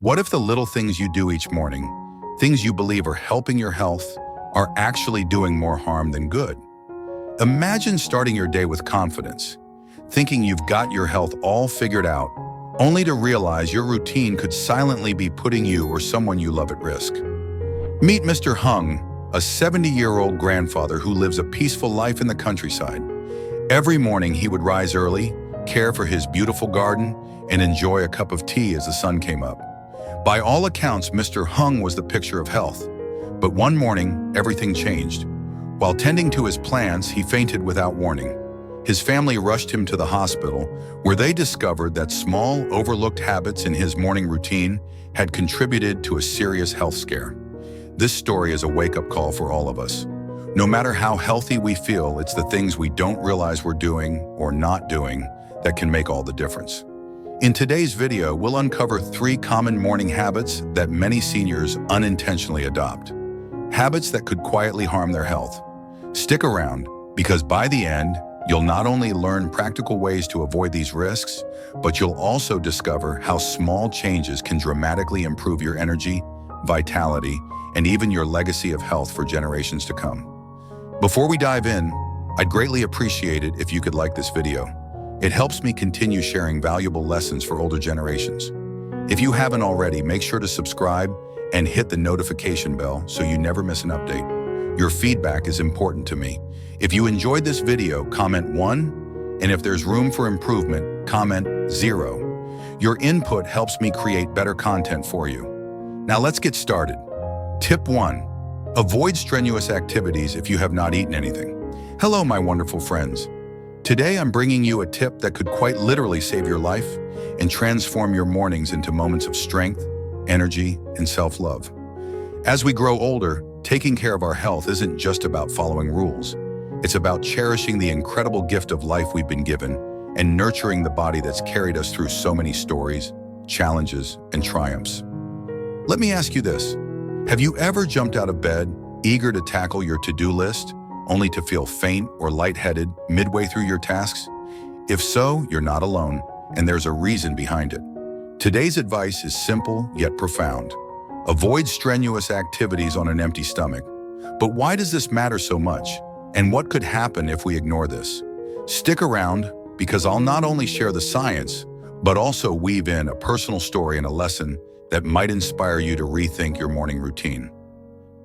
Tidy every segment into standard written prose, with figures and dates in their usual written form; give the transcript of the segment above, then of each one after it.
What if the little things you do each morning, things you believe are helping your health, are actually doing more harm than good? Imagine starting your day with confidence, thinking you've got your health all figured out, only to realize your routine could silently be putting you or someone you love at risk. Meet Mr. Hung, a 70-year-old grandfather who lives a peaceful life in the countryside. Every morning he would rise early, care for his beautiful garden, and enjoy a cup of tea as the sun came up. By all accounts, Mr. Hung was the picture of health. But one morning, everything changed. While tending to his plants, he fainted without warning. His family rushed him to the hospital, where they discovered that small, overlooked habits in his morning routine had contributed to a serious health scare. This story is a wake-up call for all of us. No matter how healthy we feel, it's the things we don't realize we're doing or not doing that can make all the difference. In today's video, we'll uncover 3 common morning habits that many seniors unintentionally adopt. Habits that could quietly harm their health. Stick around, because by the end, you'll not only learn practical ways to avoid these risks, but you'll also discover how small changes can dramatically improve your energy, vitality, and even your legacy of health for generations to come. Before we dive in, I'd greatly appreciate it if you could like this video. It helps me continue sharing valuable lessons for older generations. If you haven't already, make sure to subscribe and hit the notification bell so you never miss an update. Your feedback is important to me. If you enjoyed this video, comment 1, and if there's room for improvement, comment 0. Your input helps me create better content for you. Now let's get started. Tip 1. Avoid strenuous activities if you have not eaten anything. Hello, my wonderful friends. Today I'm bringing you a tip that could quite literally save your life and transform your mornings into moments of strength, energy, and self-love. As we grow older, taking care of our health isn't just about following rules. It's about cherishing the incredible gift of life we've been given and nurturing the body that's carried us through so many stories, challenges, and triumphs. Let me ask you this. Have you ever jumped out of bed, eager to tackle your to-do list, only to feel faint or lightheaded midway through your tasks? If so, you're not alone, and there's a reason behind it. Today's advice is simple yet profound. Avoid strenuous activities on an empty stomach. But why does this matter so much? And what could happen if we ignore this? Stick around, because I'll not only share the science, but also weave in a personal story and a lesson that might inspire you to rethink your morning routine.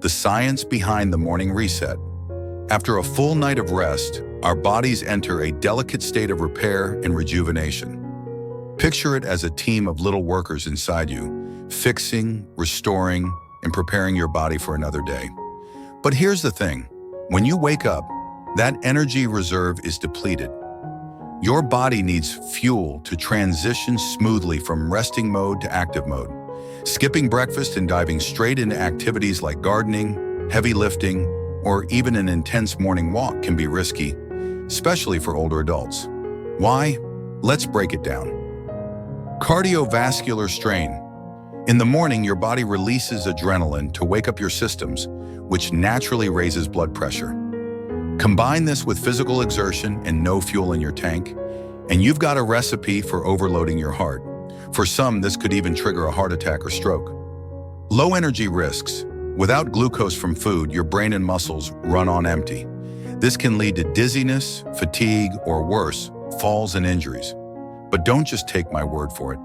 The science behind the morning reset. After a full night of rest, our bodies enter a delicate state of repair and rejuvenation. Picture it as a team of little workers inside you, fixing, restoring, and preparing your body for another day. But here's the thing. When you wake up, that energy reserve is depleted. Your body needs fuel to transition smoothly from resting mode to active mode. Skipping breakfast and diving straight into activities like gardening, heavy lifting, or even an intense morning walk can be risky, especially for older adults. Why? Let's break it down. Cardiovascular strain. In the morning, your body releases adrenaline to wake up your systems, which naturally raises blood pressure. Combine this with physical exertion and no fuel in your tank, and you've got a recipe for overloading your heart. For some, this could even trigger a heart attack or stroke. Low energy risks. Without glucose from food, your brain and muscles run on empty. This can lead to dizziness, fatigue, or worse, falls and injuries. But don't just take my word for it.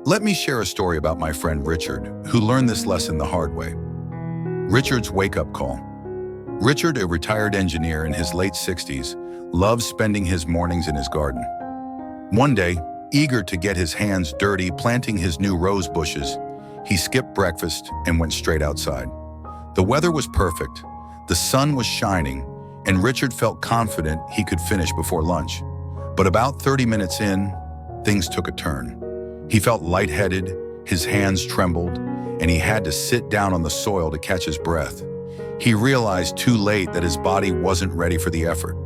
Let me share a story about my friend Richard, who learned this lesson the hard way. Richard's wake-up call. Richard, a retired engineer in his late 60s, loves spending his mornings in his garden. One day, eager to get his hands dirty planting his new rose bushes, he skipped breakfast and went straight outside. The weather was perfect, the sun was shining, and Richard felt confident he could finish before lunch. But about 30 minutes in, things took a turn. He felt lightheaded, his hands trembled, and he had to sit down on the soil to catch his breath. He realized too late that his body wasn't ready for the effort.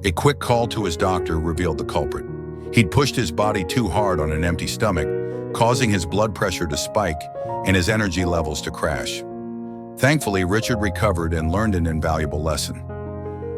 A quick call to his doctor revealed the culprit. He'd pushed his body too hard on an empty stomach, causing his blood pressure to spike and his energy levels to crash. Thankfully, Richard recovered and learned an invaluable lesson.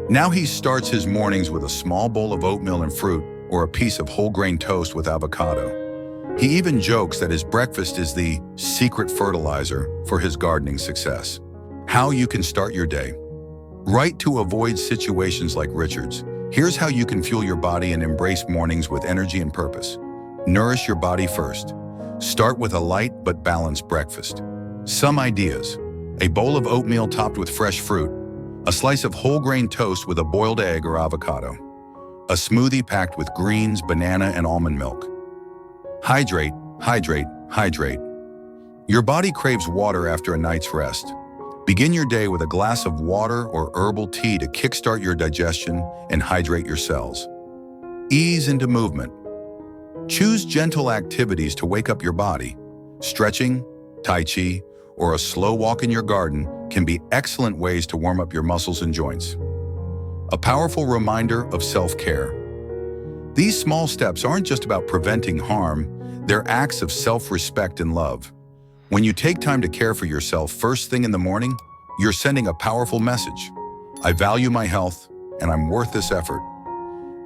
Now he starts his mornings with a small bowl of oatmeal and fruit or a piece of whole grain toast with avocado. He even jokes that his breakfast is the secret fertilizer for his gardening success. How you can start your day. Right to avoid situations like Richard's. Here's how you can fuel your body and embrace mornings with energy and purpose. Nourish your body first. Start with a light but balanced breakfast. Some ideas: a bowl of oatmeal topped with fresh fruit, a slice of whole grain toast with a boiled egg or avocado, a smoothie packed with greens, banana, and almond milk. Hydrate, hydrate, hydrate. Your body craves water after a night's rest. Begin your day with a glass of water or herbal tea to kickstart your digestion and hydrate your cells. Ease into movement. Choose gentle activities to wake up your body. Stretching, Tai Chi, or a slow walk in your garden can be excellent ways to warm up your muscles and joints. A powerful reminder of self-care. These small steps aren't just about preventing harm, they're acts of self-respect and love. When you take time to care for yourself first thing in the morning, you're sending a powerful message. I value my health, and I'm worth this effort.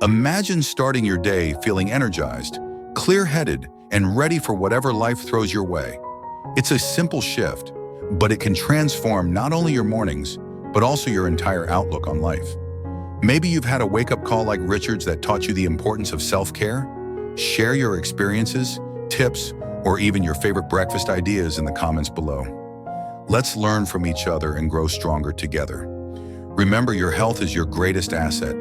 Imagine starting your day feeling energized, clear-headed, and ready for whatever life throws your way. It's a simple shift, but it can transform not only your mornings, but also your entire outlook on life. Maybe you've had a wake-up call like Richard's that taught you the importance of self-care. Share your experiences, tips, or even your favorite breakfast ideas in the comments below. Let's learn from each other and grow stronger together. Remember, your health is your greatest asset.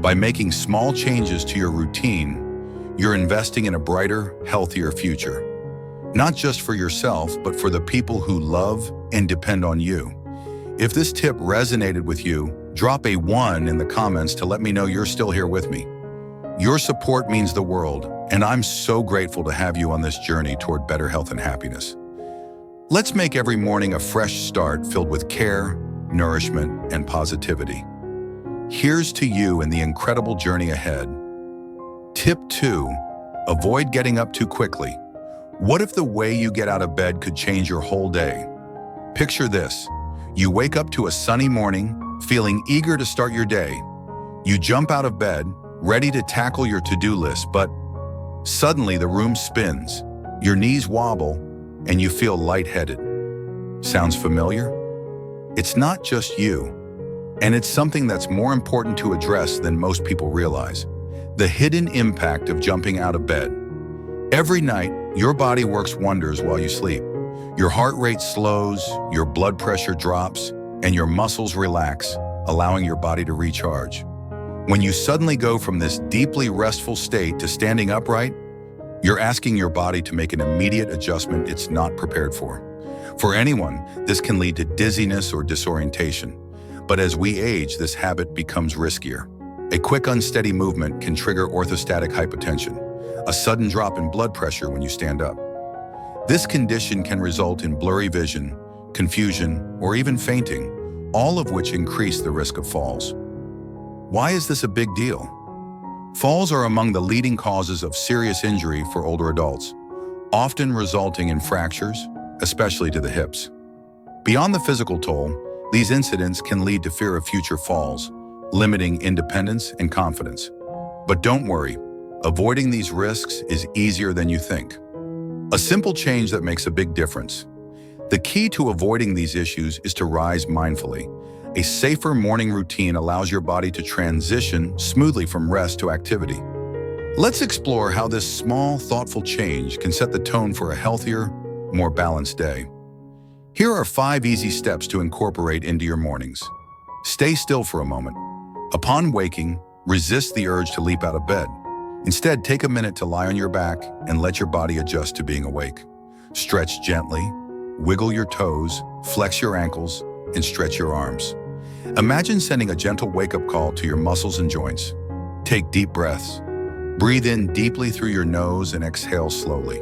By making small changes to your routine, you're investing in a brighter, healthier future. Not just for yourself, but for the people who love and depend on you. If this tip resonated with you, drop a 1 in the comments to let me know you're still here with me. Your support means the world, and I'm so grateful to have you on this journey toward better health and happiness. Let's make every morning a fresh start filled with care, nourishment, and positivity. Here's to you and the incredible journey ahead. Tip 2. Avoid getting up too quickly. What if the way you get out of bed could change your whole day? Picture this. You wake up to a sunny morning, feeling eager to start your day. You jump out of bed, ready to tackle your to-do list, but suddenly the room spins, your knees wobble, and you feel lightheaded. Sounds familiar? It's not just you, and it's something that's more important to address than most people realize: the hidden impact of jumping out of bed. Every night, your body works wonders while you sleep. Your heart rate slows, your blood pressure drops, and your muscles relax, allowing your body to recharge. When you suddenly go from this deeply restful state to standing upright, you're asking your body to make an immediate adjustment it's not prepared for. For anyone, this can lead to dizziness or disorientation. But as we age, this habit becomes riskier. A quick, unsteady movement can trigger orthostatic hypotension, a sudden drop in blood pressure when you stand up. This condition can result in blurry vision, confusion, or even fainting, all of which increase the risk of falls. Why is this a big deal? Falls are among the leading causes of serious injury for older adults, often resulting in fractures, especially to the hips. Beyond the physical toll, these incidents can lead to fear of future falls, limiting independence and confidence. But don't worry, avoiding these risks is easier than you think. A simple change that makes a big difference. The key to avoiding these issues is to rise mindfully. A safer morning routine allows your body to transition smoothly from rest to activity. Let's explore how this small, thoughtful change can set the tone for a healthier, more balanced day. Here are 5 easy steps to incorporate into your mornings. Stay still for a moment. Upon waking, resist the urge to leap out of bed. Instead, take a minute to lie on your back and let your body adjust to being awake. Stretch gently, wiggle your toes, flex your ankles, and stretch your arms. Imagine sending a gentle wake-up call to your muscles and joints. Take deep breaths. Breathe in deeply through your nose and exhale slowly.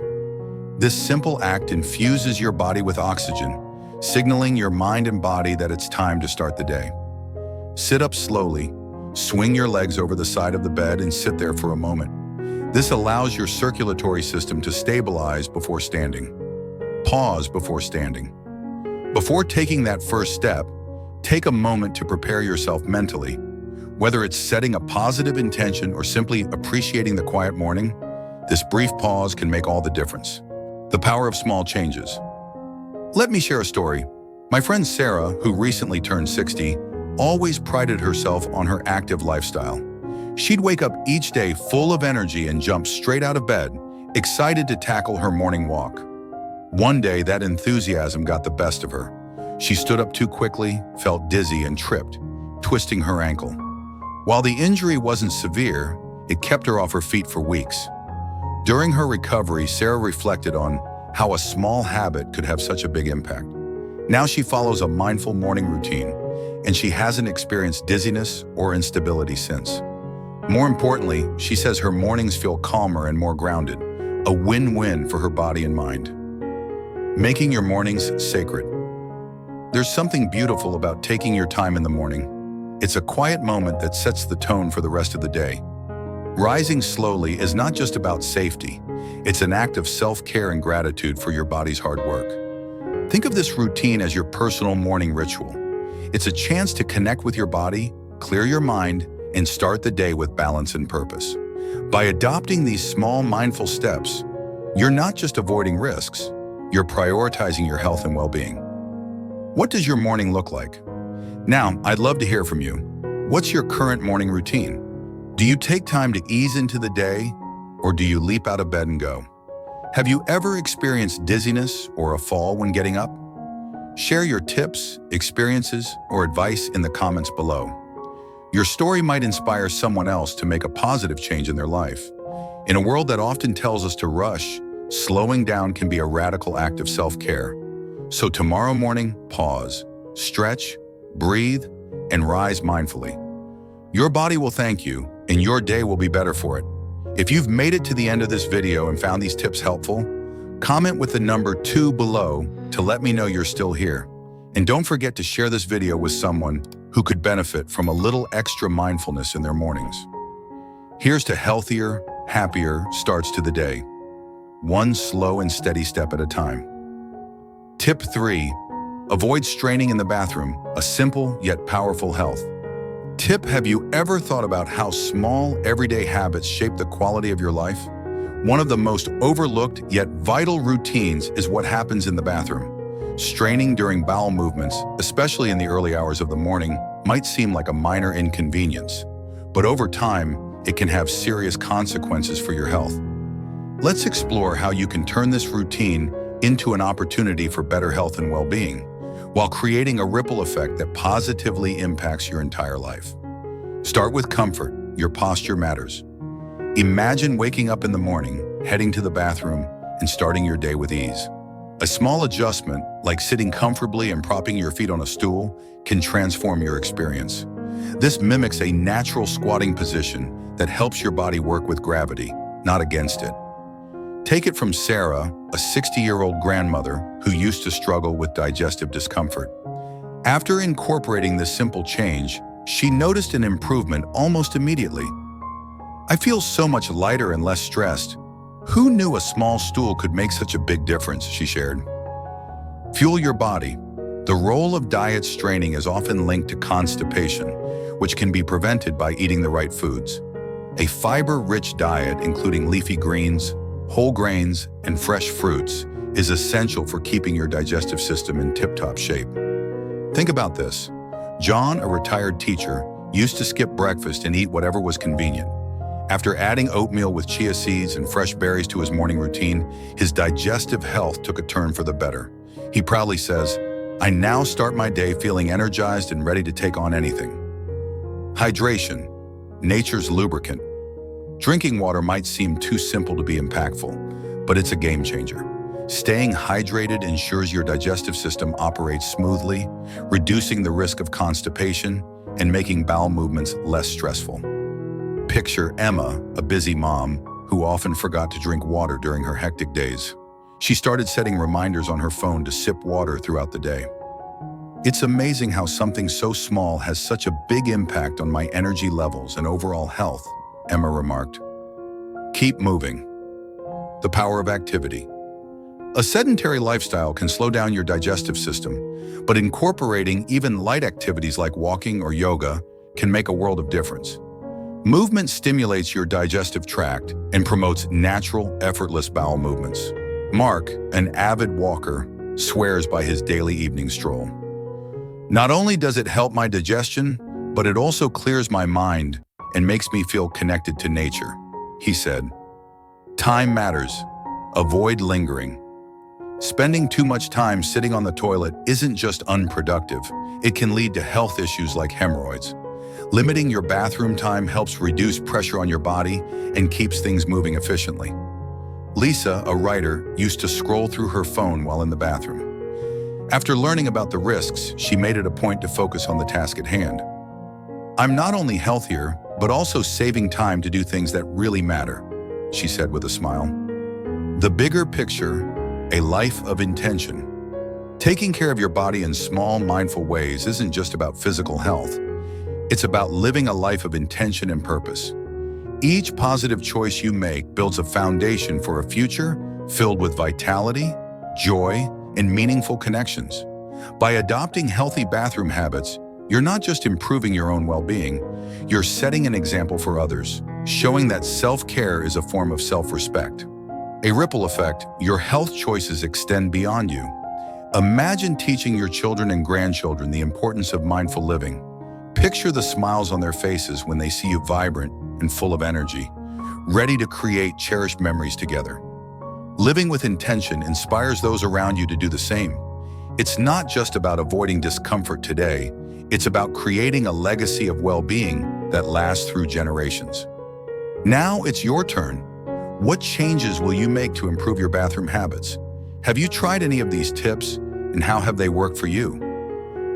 This simple act infuses your body with oxygen, signaling your mind and body that it's time to start the day. Sit up slowly, swing your legs over the side of the bed and sit there for a moment. This allows your circulatory system to stabilize before standing. Pause before standing. Before taking that first step, take a moment to prepare yourself mentally. Whether it's setting a positive intention or simply appreciating the quiet morning, This brief pause can make all the difference. The power of small changes. Let me share a story. My friend Sarah, who recently turned 60, always prided herself on her active lifestyle. She'd wake up each day full of energy and jump straight out of bed, excited to tackle her morning walk. One day, that enthusiasm got the best of her. She stood up too quickly, felt dizzy, and tripped, twisting her ankle. While the injury wasn't severe, it kept her off her feet for weeks. During her recovery, Sarah reflected on how a small habit could have such a big impact. Now she follows a mindful morning routine, and she hasn't experienced dizziness or instability since. More importantly, she says her mornings feel calmer and more grounded, a win-win for her body and mind. Making your mornings sacred. There's something beautiful about taking your time in the morning. It's a quiet moment that sets the tone for the rest of the day. Rising slowly is not just about safety. It's an act of self-care and gratitude for your body's hard work. Think of this routine as your personal morning ritual. It's a chance to connect with your body, clear your mind, and start the day with balance and purpose. By adopting these small, mindful steps, you're not just avoiding risks, you're prioritizing your health and well-being. What does your morning look like? Now, I'd love to hear from you. What's your current morning routine? Do you take time to ease into the day, or do you leap out of bed and go? Have you ever experienced dizziness or a fall when getting up? Share your tips, experiences, or advice in the comments below. Your story might inspire someone else to make a positive change in their life. In a world that often tells us to rush, slowing down can be a radical act of self-care. So tomorrow morning, pause, stretch, breathe, and rise mindfully. Your body will thank you, and your day will be better for it. If you've made it to the end of this video and found these tips helpful, comment with the number 2 below to let me know you're still here. And don't forget to share this video with someone who could benefit from a little extra mindfulness in their mornings. Here's to healthier, happier starts to the day, one slow and steady step at a time. Tip 3. Avoid straining in the bathroom, a simple yet powerful health tip. Have you ever thought about how small, everyday habits shape the quality of your life? One of the most overlooked yet vital routines is what happens in the bathroom. Straining during bowel movements, especially in the early hours of the morning, might seem like a minor inconvenience, but over time, it can have serious consequences for your health. Let's explore how you can turn this routine into an opportunity for better health and well-being, while creating a ripple effect that positively impacts your entire life. Start with comfort. Your posture matters. Imagine waking up in the morning, heading to the bathroom, and starting your day with ease. A small adjustment, like sitting comfortably and propping your feet on a stool, can transform your experience. This mimics a natural squatting position that helps your body work with gravity, not against it. Take it from Sarah, a 60-year-old grandmother who used to struggle with digestive discomfort. After incorporating this simple change, she noticed an improvement almost immediately. "I feel so much lighter and less stressed. Who knew a small stool could make such a big difference?" she shared. Fuel your body. The role of diet straining is often linked to constipation, which can be prevented by eating the right foods. A fiber-rich diet, including leafy greens, whole grains, and fresh fruits, is essential for keeping your digestive system in tip-top shape. Think about this. John, a retired teacher, used to skip breakfast and eat whatever was convenient. After adding oatmeal with chia seeds and fresh berries to his morning routine, his digestive health took a turn for the better. He proudly says, "I now start my day feeling energized and ready to take on anything." Hydration, nature's lubricant. Drinking water might seem too simple to be impactful, but it's a game changer. Staying hydrated ensures your digestive system operates smoothly, reducing the risk of constipation and making bowel movements less stressful. Picture Emma, a busy mom who often forgot to drink water during her hectic days. She started setting reminders on her phone to sip water throughout the day. "It's amazing how something so small has such a big impact on my energy levels and overall health," Emma remarked. Keep moving. The power of activity. A sedentary lifestyle can slow down your digestive system, but incorporating even light activities like walking or yoga can make a world of difference. Movement stimulates your digestive tract and promotes natural, effortless bowel movements. Mark, an avid walker, swears by his daily evening stroll. Not only does it help my digestion, but it also clears my mind and makes me feel connected to nature, he said. Time matters. Avoid lingering. Spending too much time sitting on the toilet isn't just unproductive. It can lead to health issues like hemorrhoids. Limiting your bathroom time helps reduce pressure on your body and keeps things moving efficiently. Lisa, a writer, used to scroll through her phone while in the bathroom. After learning about the risks, she made it a point to focus on the task at hand. I'm not only healthier, but also saving time to do things that really matter, she said with a smile. The bigger picture, a life of intention. Taking care of your body in small, mindful ways isn't just about physical health. It's about living a life of intention and purpose. Each positive choice you make builds a foundation for a future filled with vitality, joy, and meaningful connections. By adopting healthy bathroom habits, you're not just improving your own well-being, you're setting an example for others, showing that self-care is a form of self-respect. A ripple effect, your health choices extend beyond you. Imagine teaching your children and grandchildren the importance of mindful living. Picture the smiles on their faces when they see you vibrant and full of energy, ready to create cherished memories together. Living with intention inspires those around you to do the same. It's not just about avoiding discomfort today, it's about creating a legacy of well-being that lasts through generations. Now it's your turn. What changes will you make to improve your bathroom habits? Have you tried any of these tips, and how have they worked for you?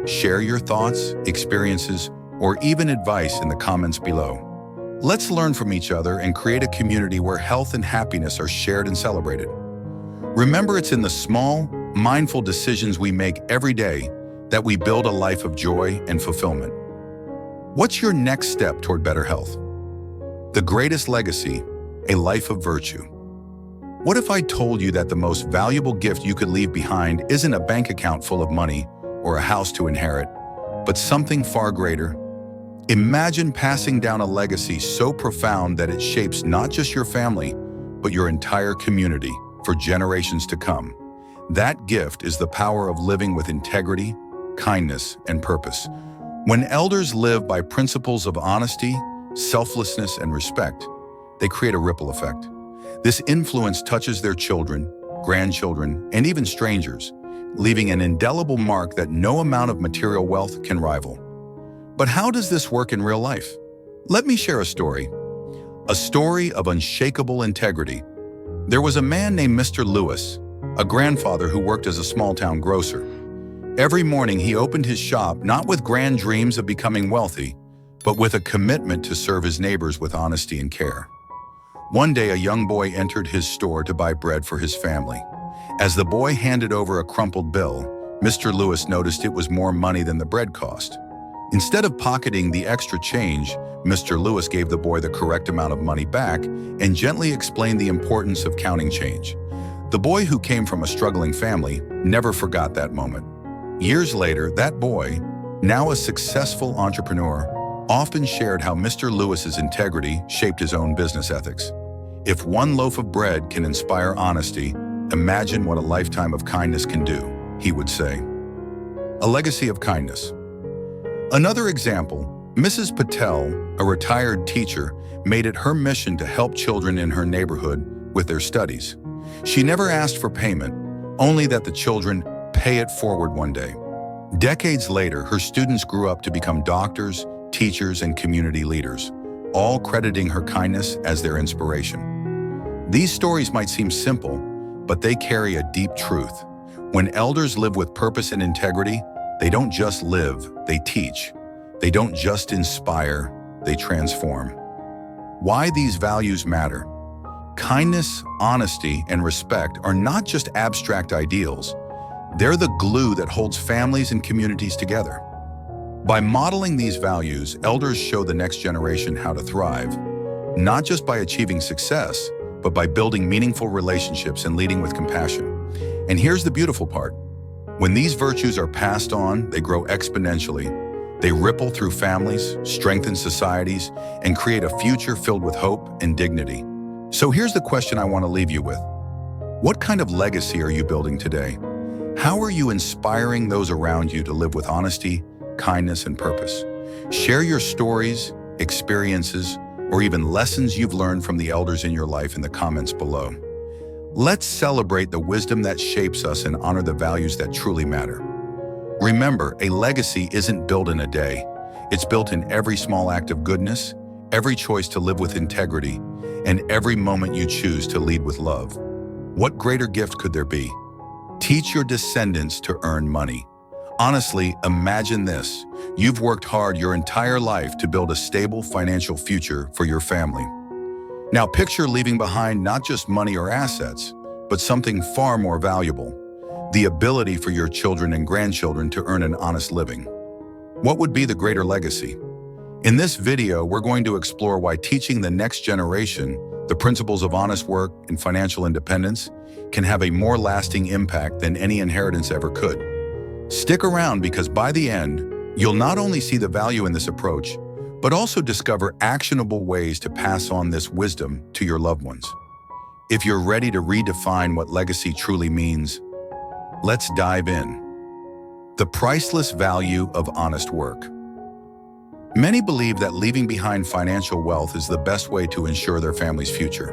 Share your thoughts, experiences, or even advice in the comments below. Let's learn from each other and create a community where health and happiness are shared and celebrated. Remember, it's in the small, mindful decisions we make every day that we build a life of joy and fulfillment. What's your next step toward better health? The greatest legacy, a life of virtue. What if I told you that the most valuable gift you could leave behind isn't a bank account full of money or a house to inherit, but something far greater? Imagine passing down a legacy so profound that it shapes not just your family, but your entire community for generations to come. That gift is the power of living with integrity, kindness, and purpose. When elders live by principles of honesty, selflessness, and respect, they create a ripple effect. This influence touches their children, grandchildren, and even strangers, leaving an indelible mark that no amount of material wealth can rival. But how does this work in real life? Let me share a story of unshakable integrity. There was a man named Mr. Lewis, a grandfather who worked as a small-town grocer. Every morning he opened his shop not with grand dreams of becoming wealthy, but with a commitment to serve his neighbors with honesty and care. One day, a young boy entered his store to buy bread for his family. As the boy handed over a crumpled bill, Mr. Lewis noticed it was more money than the bread cost. Instead of pocketing the extra change, Mr. Lewis gave the boy the correct amount of money back and gently explained the importance of counting change. The boy, who came from a struggling family, never forgot that moment. Years later, that boy, now a successful entrepreneur, often shared how Mr. Lewis's integrity shaped his own business ethics. If one loaf of bread can inspire honesty, imagine what a lifetime of kindness can do, he would say. A legacy of kindness. Another example, Mrs. Patel, a retired teacher, made it her mission to help children in her neighborhood with their studies. She never asked for payment, only that the children pay it forward one day. Decades later, her students grew up to become doctors, teachers, and community leaders, all crediting her kindness as their inspiration. These stories might seem simple, but they carry a deep truth. When elders live with purpose and integrity, they don't just live, they teach. They don't just inspire, they transform. Why these values matter? Kindness, honesty, and respect are not just abstract ideals. They're the glue that holds families and communities together. By modeling these values, elders show the next generation how to thrive, not just by achieving success, but by building meaningful relationships and leading with compassion. And here's the beautiful part. When these virtues are passed on, they grow exponentially. They ripple through families, strengthen societies, and create a future filled with hope and dignity. So here's the question I want to leave you with. What kind of legacy are you building today? How are you inspiring those around you to live with honesty, kindness, and purpose? Share your stories, experiences, or even lessons you've learned from the elders in your life in the comments below. Let's celebrate the wisdom that shapes us and honor the values that truly matter. Remember, a legacy isn't built in a day. It's built in every small act of goodness, every choice to live with integrity, and every moment you choose to lead with love. What greater gift could there be? Teach your descendants to earn money. Honestly, imagine this. You've worked hard your entire life to build a stable financial future for your family. Now picture leaving behind not just money or assets, but something far more valuable: the ability for your children and grandchildren to earn an honest living. What would be the greater legacy? In this video, we're going to explore why teaching the next generation the principles of honest work and financial independence can have a more lasting impact than any inheritance ever could. Stick around, because by the end, you'll not only see the value in this approach, but also discover actionable ways to pass on this wisdom to your loved ones. If you're ready to redefine what legacy truly means, let's dive in. The priceless value of honest work. Many believe that leaving behind financial wealth is the best way to ensure their family's future.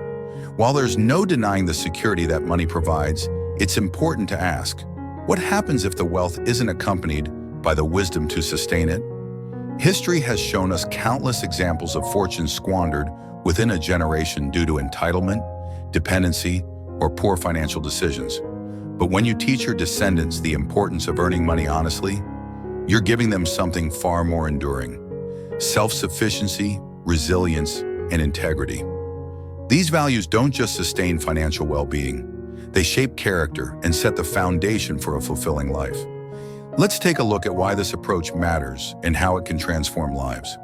While there's no denying the security that money provides, it's important to ask, what happens if the wealth isn't accompanied by the wisdom to sustain it? History has shown us countless examples of fortunes squandered within a generation due to entitlement, dependency, or poor financial decisions. But when you teach your descendants the importance of earning money honestly, you're giving them something far more enduring: self-sufficiency, resilience, and integrity. These values don't just sustain financial well-being, they shape character and set the foundation for a fulfilling life. Let's take a look at why this approach matters and how it can transform lives.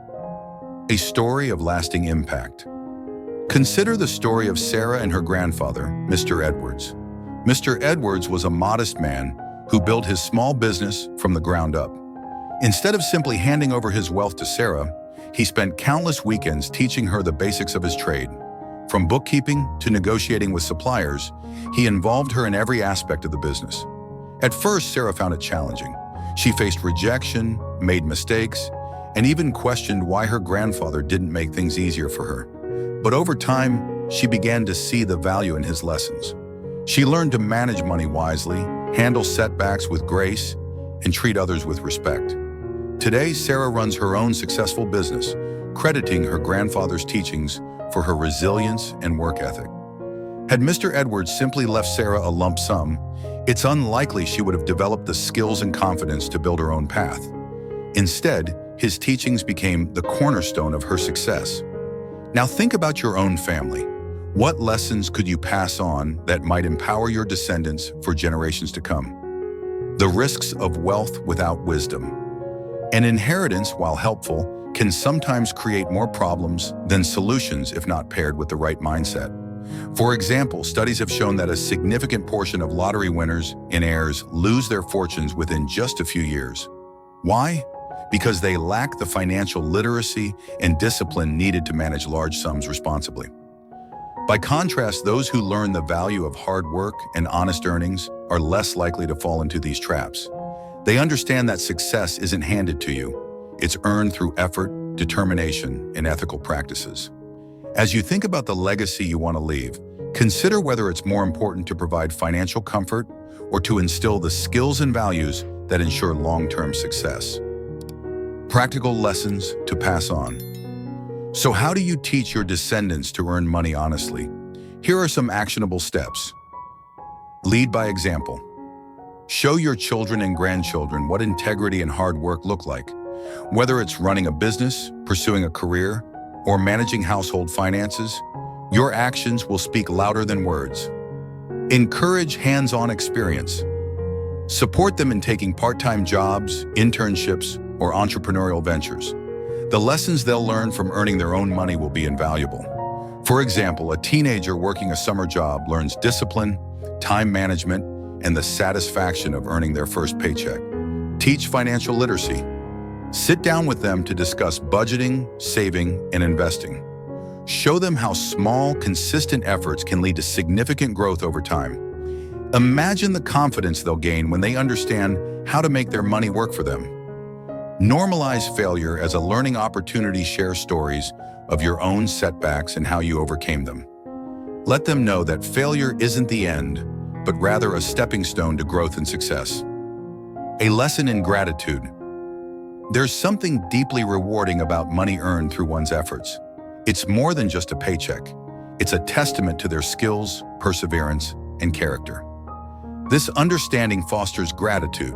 A story of lasting impact. Consider the story of Sarah and her grandfather, Mr. Edwards. Mr. Edwards was a modest man who built his small business from the ground up. Instead of simply handing over his wealth to Sarah, he spent countless weekends teaching her the basics of his trade. From bookkeeping to negotiating with suppliers, he involved her in every aspect of the business. At first, Sarah found it challenging. She faced rejection, made mistakes, and even questioned why her grandfather didn't make things easier for her. But over time, she began to see the value in his lessons. She learned to manage money wisely, handle setbacks with grace, and treat others with respect. Today, Sarah runs her own successful business, crediting her grandfather's teachings for her resilience and work ethic. Had Mr. Edwards simply left Sarah a lump sum, it's unlikely she would have developed the skills and confidence to build her own path. Instead, his teachings became the cornerstone of her success. Now think about your own family. What lessons could you pass on that might empower your descendants for generations to come? The risks of wealth without wisdom. An inheritance, while helpful, can sometimes create more problems than solutions if not paired with the right mindset. For example, studies have shown that a significant portion of lottery winners and heirs lose their fortunes within just a few years. Why? Because they lack the financial literacy and discipline needed to manage large sums responsibly. By contrast, those who learn the value of hard work and honest earnings are less likely to fall into these traps. They understand that success isn't handed to you. It's earned through effort, determination, and ethical practices. As you think about the legacy you want to leave, consider whether it's more important to provide financial comfort or to instill the skills and values that ensure long-term success. Practical lessons to pass on. So how do you teach your descendants to earn money honestly? Here are some actionable steps. Lead by example. Show your children and grandchildren what integrity and hard work look like. Whether it's running a business, pursuing a career, or managing household finances, your actions will speak louder than words. Encourage hands-on experience. Support them in taking part-time jobs, internships, or entrepreneurial ventures. The lessons they'll learn from earning their own money will be invaluable. For example, a teenager working a summer job learns discipline, time management, and the satisfaction of earning their first paycheck. Teach financial literacy. Sit down with them to discuss budgeting, saving, and investing. Show them how small, consistent efforts can lead to significant growth over time. Imagine the confidence they'll gain when they understand how to make their money work for them. Normalize failure as a learning opportunity. Share stories of your own setbacks and how you overcame them. Let them know that failure isn't the end, but rather a stepping stone to growth and success. A lesson in gratitude. There's something deeply rewarding about money earned through one's efforts. It's more than just a paycheck. It's a testament to their skills, perseverance, and character. This understanding fosters gratitude,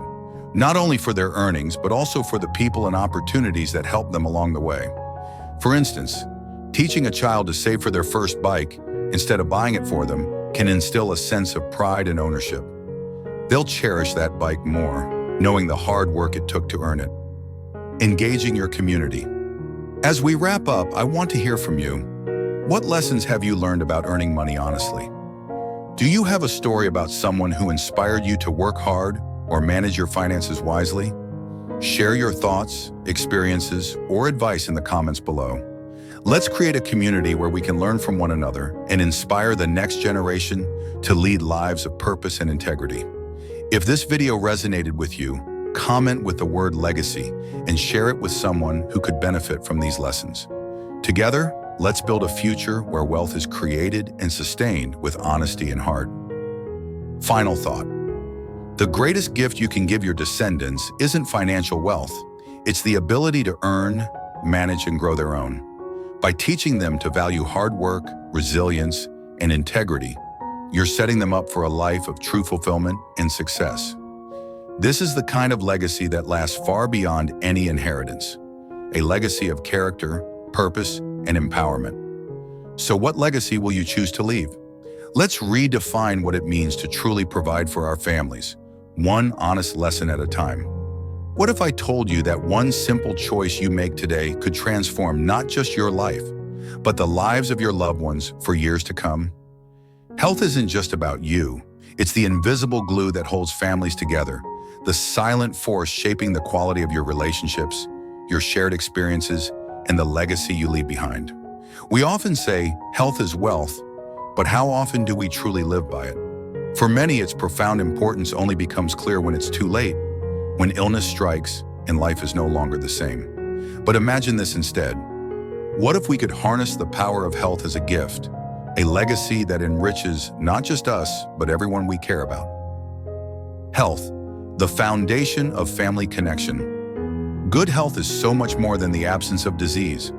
not only for their earnings, but also for the people and opportunities that help them along the way. For instance, teaching a child to save for their first bike instead of buying it for them can instill a sense of pride and ownership. They'll cherish that bike more, knowing the hard work it took to earn it. Engaging your community. As we wrap up, I want to hear from you. What lessons have you learned about earning money honestly? Do you have a story about someone who inspired you to work hard or manage your finances wisely? Share your thoughts, experiences, or advice in the comments below. Let's create a community where we can learn from one another and inspire the next generation to lead lives of purpose and integrity. If this video resonated with you, comment with the word legacy and share it with someone who could benefit from these lessons. Together, let's build a future where wealth is created and sustained with honesty and heart. Final thought. The greatest gift you can give your descendants isn't financial wealth. It's the ability to earn, manage, and grow their own. By teaching them to value hard work, resilience, and integrity, you're setting them up for a life of true fulfillment and success. This is the kind of legacy that lasts far beyond any inheritance, a legacy of character, purpose, and empowerment. So what legacy will you choose to leave? Let's redefine what it means to truly provide for our families, one honest lesson at a time. What if I told you that one simple choice you make today could transform not just your life, but the lives of your loved ones for years to come? Health isn't just about you. It's the invisible glue that holds families together, the silent force shaping the quality of your relationships, your shared experiences, and the legacy you leave behind. We often say health is wealth, but how often do we truly live by it? For many, its profound importance only becomes clear when it's too late, when illness strikes and life is no longer the same. But imagine this instead. What if we could harness the power of health as a gift, a legacy that enriches not just us, but everyone we care about? Health, the foundation of family connection. Good health is so much more than the absence of disease.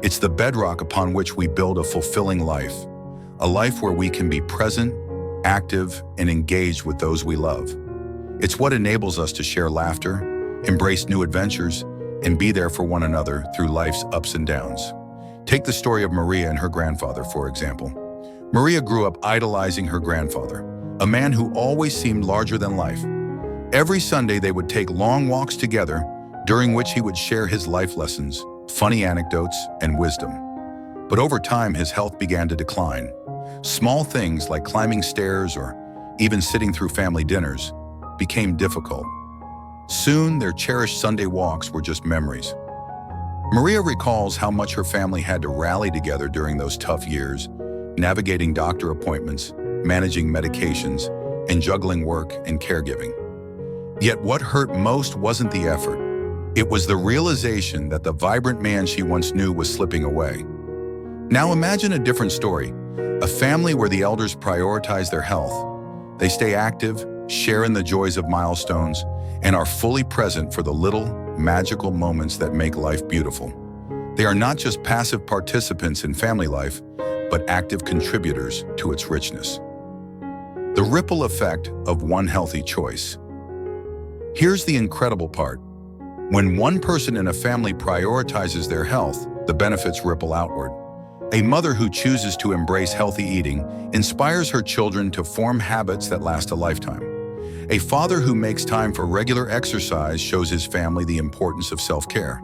It's the bedrock upon which we build a fulfilling life, a life where we can be present, active, and engaged with those we love. It's what enables us to share laughter, embrace new adventures, and be there for one another through life's ups and downs. Take the story of Maria and her grandfather, for example. Maria grew up idolizing her grandfather, a man who always seemed larger than life. Every Sunday, they would take long walks together, during which he would share his life lessons, funny anecdotes, and wisdom. But over time, his health began to decline. Small things like climbing stairs or even sitting through family dinners became difficult. Soon, their cherished Sunday walks were just memories. Maria recalls how much her family had to rally together during those tough years, navigating doctor appointments, managing medications, and juggling work and caregiving. Yet what hurt most wasn't the effort. It was the realization that the vibrant man she once knew was slipping away. Now imagine a different story, a family where the elders prioritize their health. They stay active, share in the joys of milestones, and are fully present for the little, magical moments that make life beautiful. They are not just passive participants in family life, but active contributors to its richness. The ripple effect of one healthy choice. Here's the incredible part. When one person in a family prioritizes their health, the benefits ripple outward. A mother who chooses to embrace healthy eating inspires her children to form habits that last a lifetime. A father who makes time for regular exercise shows his family the importance of self-care.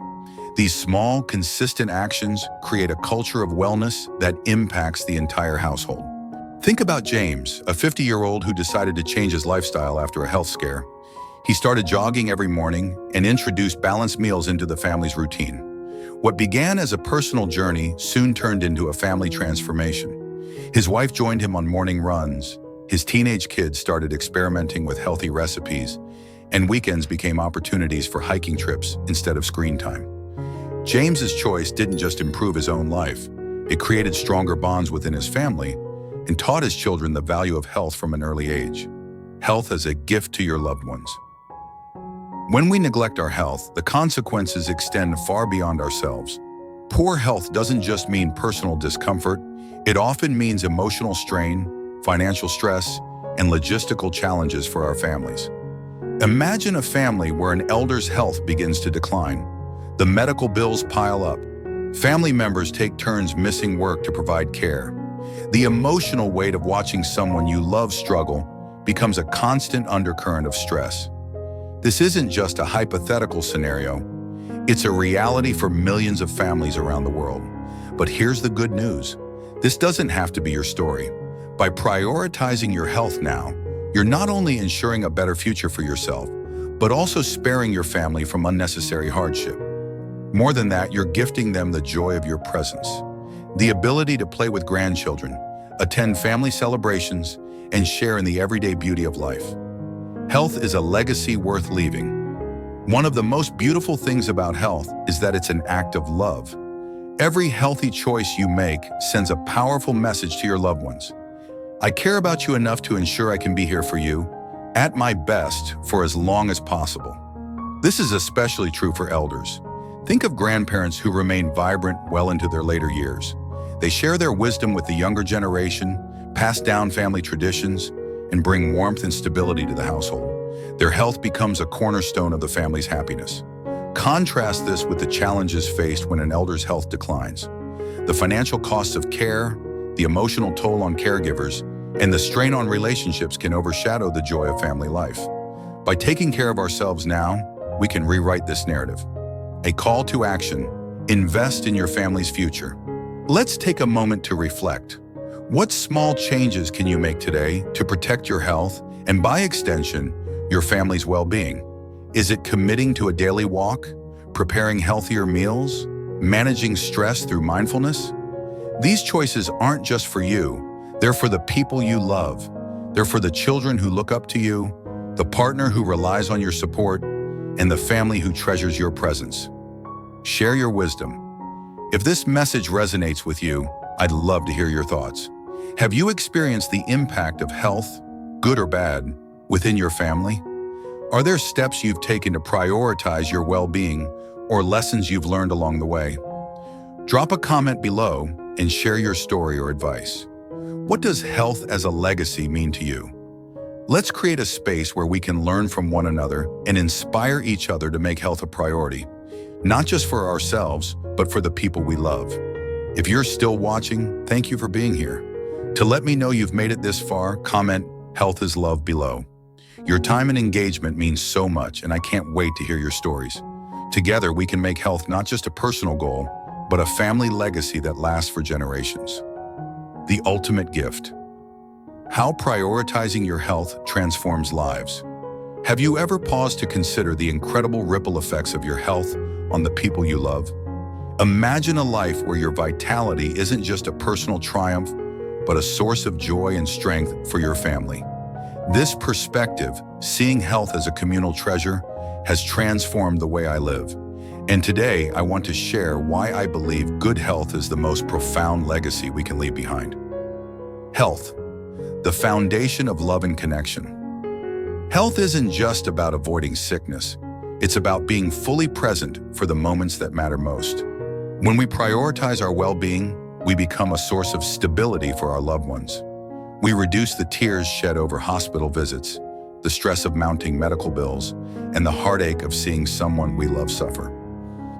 These small, consistent actions create a culture of wellness that impacts the entire household. Think about James, a 50-year-old who decided to change his lifestyle after a health scare. He started jogging every morning and introduced balanced meals into the family's routine. What began as a personal journey soon turned into a family transformation. His wife joined him on morning runs, his teenage kids started experimenting with healthy recipes, and weekends became opportunities for hiking trips instead of screen time. James's choice didn't just improve his own life, it created stronger bonds within his family and taught his children the value of health from an early age. Health as a gift to your loved ones. When we neglect our health, the consequences extend far beyond ourselves. Poor health doesn't just mean personal discomfort, it often means emotional strain, financial stress, and logistical challenges for our families. Imagine a family where an elder's health begins to decline. The medical bills pile up. Family members take turns missing work to provide care. The emotional weight of watching someone you love struggle becomes a constant undercurrent of stress. This isn't just a hypothetical scenario, it's a reality for millions of families around the world. But here's the good news. This doesn't have to be your story. By prioritizing your health now, you're not only ensuring a better future for yourself, but also sparing your family from unnecessary hardship. More than that, you're gifting them the joy of your presence, the ability to play with grandchildren, attend family celebrations, and share in the everyday beauty of life. Health is a legacy worth leaving. One of the most beautiful things about health is that it's an act of love. Every healthy choice you make sends a powerful message to your loved ones. I care about you enough to ensure I can be here for you, at my best, for as long as possible. This is especially true for elders. Think of grandparents who remain vibrant well into their later years. They share their wisdom with the younger generation, pass down family traditions, and bring warmth and stability to the household. Their health becomes a cornerstone of the family's happiness. Contrast this with the challenges faced when an elder's health declines. The financial costs of care, the emotional toll on caregivers, and the strain on relationships can overshadow the joy of family life. By taking care of ourselves now, we can rewrite this narrative. A call to action: invest in your family's future. Let's take a moment to reflect. What small changes can you make today to protect your health and, by extension, your family's well-being? Is it committing to a daily walk, preparing healthier meals, managing stress through mindfulness? These choices aren't just for you, they're for the people you love. They're for the children who look up to you, the partner who relies on your support, and the family who treasures your presence. Share your wisdom. If this message resonates with you, I'd love to hear your thoughts. Have you experienced the impact of health, good or bad, within your family? Are there steps you've taken to prioritize your well-being or lessons you've learned along the way? Drop a comment below and share your story or advice. What does health as a legacy mean to you? Let's create a space where we can learn from one another and inspire each other to make health a priority, not just for ourselves, but for the people we love. If you're still watching, thank you for being here. To let me know you've made it this far, comment "Health is Love" below. Your time and engagement means so much, and I can't wait to hear your stories. Together, we can make health not just a personal goal, but a family legacy that lasts for generations. The ultimate gift. How prioritizing your health transforms lives. Have you ever paused to consider the incredible ripple effects of your health on the people you love? Imagine a life where your vitality isn't just a personal triumph, but a source of joy and strength for your family. This perspective, seeing health as a communal treasure, has transformed the way I live. And today, I want to share why I believe good health is the most profound legacy we can leave behind. Health, the foundation of love and connection. Health isn't just about avoiding sickness. It's about being fully present for the moments that matter most. When we prioritize our well-being, we become a source of stability for our loved ones. We reduce the tears shed over hospital visits, the stress of mounting medical bills, and the heartache of seeing someone we love suffer.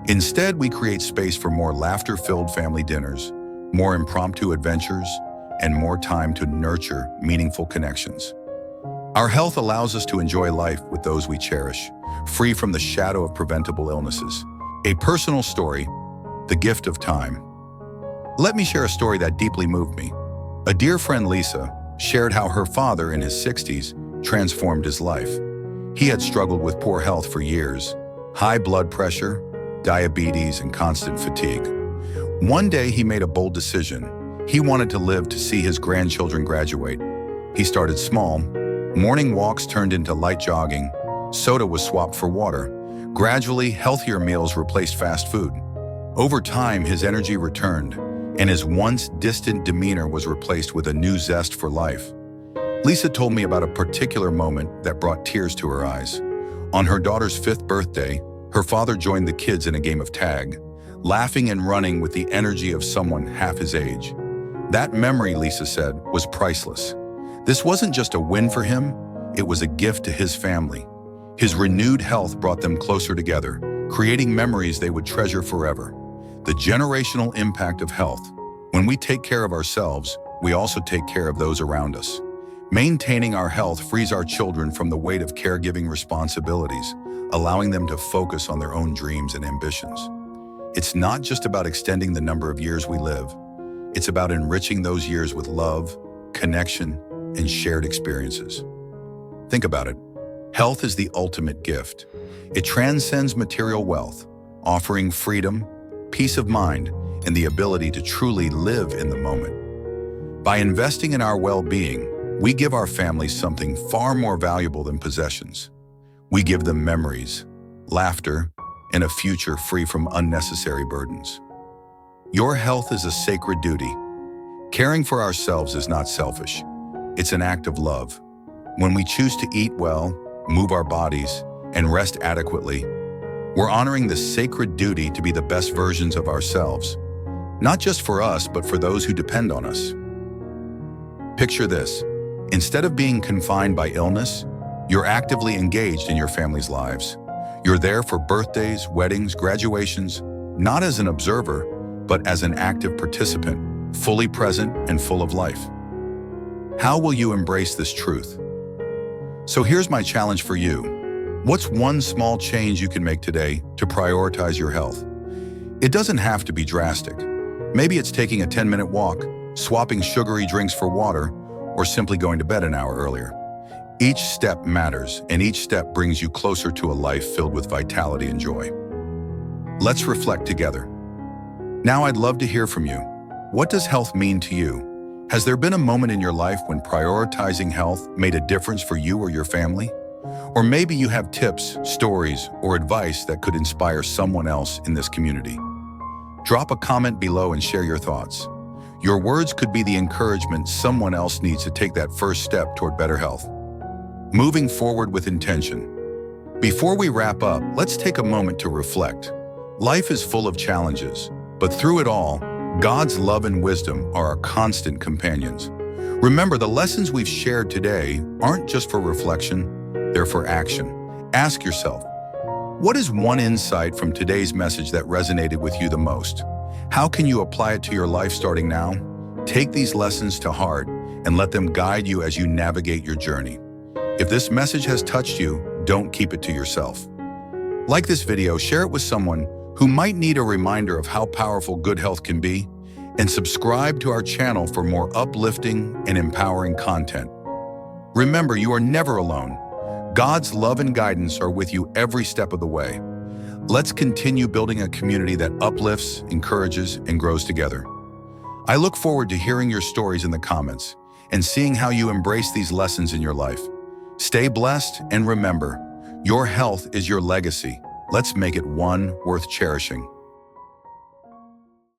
Instead, we create space for more laughter-filled family dinners, more impromptu adventures, and more time to nurture meaningful connections. Our health allows us to enjoy life with those we cherish, free from the shadow of preventable illnesses. A personal story, the gift of time. Let me share a story that deeply moved me. A dear friend, Lisa, shared how her father in his 60s transformed his life. He had struggled with poor health for years, high blood pressure, diabetes, and constant fatigue. One day he made a bold decision. He wanted to live to see his grandchildren graduate. He started small. Morning walks turned into light jogging. Soda was swapped for water. Gradually, healthier meals replaced fast food. Over time, his energy returned, and his once distant demeanor was replaced with a new zest for life. Lisa told me about a particular moment that brought tears to her eyes. On her daughter's 5th birthday, her father joined the kids in a game of tag, laughing and running with the energy of someone half his age. That memory, Lisa said, was priceless. This wasn't just a win for him, it was a gift to his family. His renewed health brought them closer together, creating memories they would treasure forever. The generational impact of health. When we take care of ourselves, we also take care of those around us. Maintaining our health frees our children from the weight of caregiving responsibilities, allowing them to focus on their own dreams and ambitions. It's not just about extending the number of years we live. It's about enriching those years with love, connection, and shared experiences. Think about it. Health is the ultimate gift. It transcends material wealth, offering freedom, peace of mind, and the ability to truly live in the moment. By investing in our well-being, we give our families something far more valuable than possessions. We give them memories, laughter, and a future free from unnecessary burdens. Your health is a sacred duty. Caring for ourselves is not selfish. It's an act of love. When we choose to eat well, move our bodies, and rest adequately, we're honoring the sacred duty to be the best versions of ourselves, not just for us, but for those who depend on us. Picture this. Instead of being confined by illness, you're actively engaged in your family's lives. You're there for birthdays, weddings, graduations, not as an observer, but as an active participant, fully present and full of life. How will you embrace this truth? So here's my challenge for you. What's one small change you can make today to prioritize your health? It doesn't have to be drastic. Maybe it's taking a 10-minute walk, swapping sugary drinks for water, or simply going to bed an hour earlier. Each step matters, and each step brings you closer to a life filled with vitality and joy. Let's reflect together. Now I'd love to hear from you. What does health mean to you? Has there been a moment in your life when prioritizing health made a difference for you or your family? Or maybe you have tips, stories, or advice that could inspire someone else in this community. Drop a comment below and share your thoughts. Your words could be the encouragement someone else needs to take that first step toward better health. Moving forward with intention. Before we wrap up, let's take a moment to reflect. Life is full of challenges, but through it all, God's love and wisdom are our constant companions. Remember, the lessons we've shared today aren't just for reflection, they're for action. Ask yourself, what is one insight from today's message that resonated with you the most? How can you apply it to your life starting now? Take these lessons to heart and let them guide you as you navigate your journey. If this message has touched you, don't keep it to yourself. Like this video, share it with someone who might need a reminder of how powerful good health can be, and subscribe to our channel for more uplifting and empowering content. Remember, you are never alone. God's love and guidance are with you every step of the way. Let's continue building a community that uplifts, encourages, and grows together. I look forward to hearing your stories in the comments and seeing how you embrace these lessons in your life. Stay blessed, and remember, your health is your legacy. Let's make it one worth cherishing.